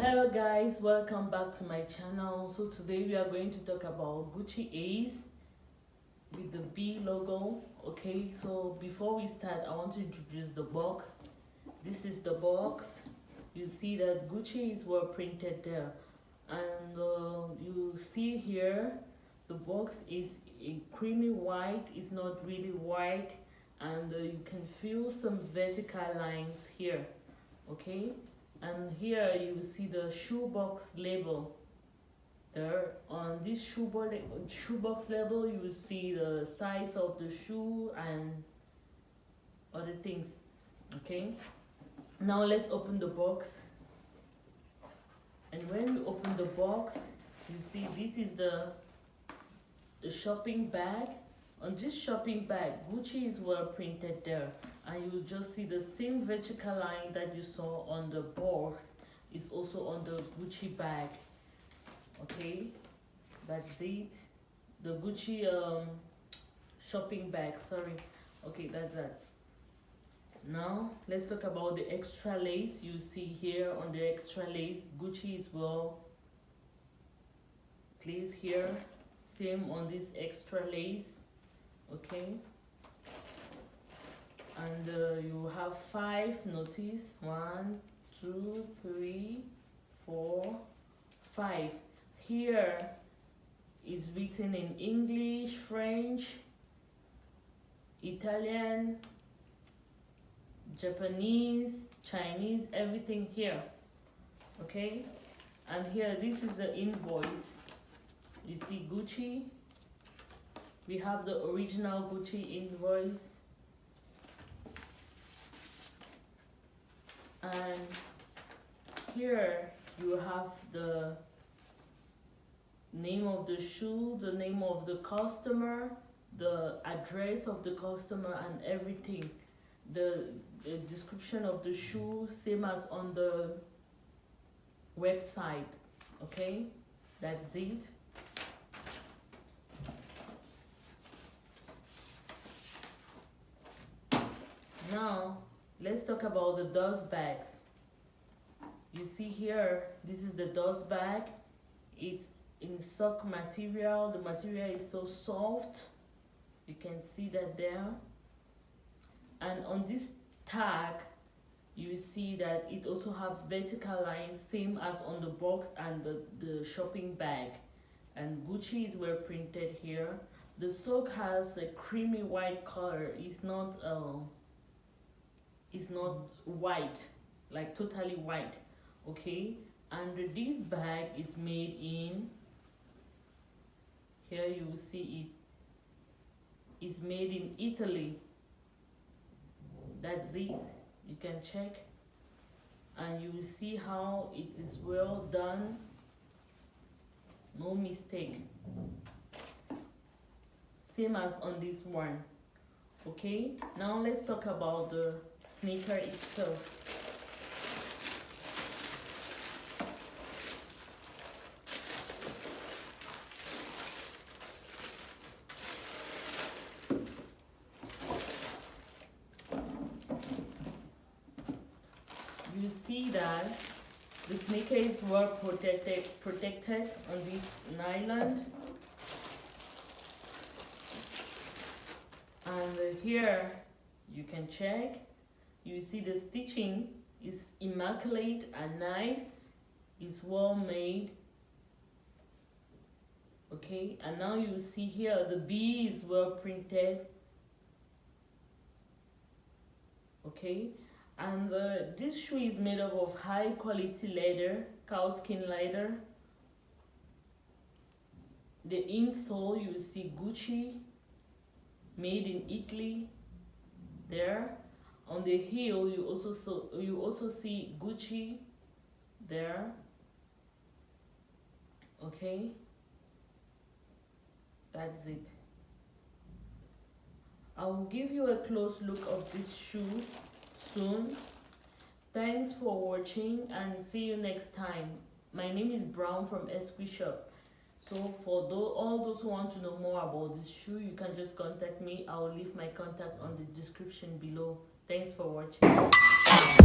Hello guys, welcome back to my channel. So today we are going to talk about Gucci Ace with the B logo. Okay, so before we start, I want to introduce the box. This is the box. You see that Gucci is well printed there, and you see here the box is a creamy white. It's not really white, and you can feel some vertical lines here. Okay, and here you will see the shoebox label. There on this shoebox label you will see the size of the shoe and other things. Okay, now let's open the box. And when you open the box, you see this is the shopping bag. On this shopping bag, Gucci is well printed there, and you will just see the same vertical line that you saw on the box is also on the Gucci bag. Okay, that's it. The Gucci shopping bag, sorry. Okay, that's that. Now let's talk about the extra lace. You see here on the extra lace, Gucci is well placed here. Same on this extra lace. Okay, and you have 5 notice. 1, 2, 3, 4, 5. Here is written in English, French, Italian, Japanese, Chinese, everything here. Okay, and here this is the invoice. You see Gucci. We have the original Gucci invoice, and here you have the name of the shoe, the name of the customer, the address of the customer, and everything. The description of the shoe, same as on the website. Okay, that's it. Now let's talk about the dust bags. You see here, this is the dust bag. It's in sock material. The material is so soft. You can see that there. And on this tag, you see that it also have vertical lines, same as on the box and the shopping bag. And Gucci is well printed here. The sock has a creamy white color. It's not white, like totally white. Okay, and this bag is made in, here you will see it is made in Italy. That's it. You can check and you will see how it is well done. No mistake. Same as on this one. Okay, now let's talk about the sneaker itself. You see that the sneaker is well protected on this nylon. And here you can check. You see the stitching is immaculate and nice. It's well made. Okay, and now you see here the B is well printed. Okay, and this shoe is made up of high quality leather, cow skin leather. The insole, you see Gucci, made in Italy there. On the heel you also see Gucci there. Okay, that's it. I will give you a close look of this shoe soon. Thanks for watching and see you next time. My name is Brown from Esquire Shop. So for all those who want to know more about this shoe, you can just contact me. I will leave my contact on the description below. Thanks for watching.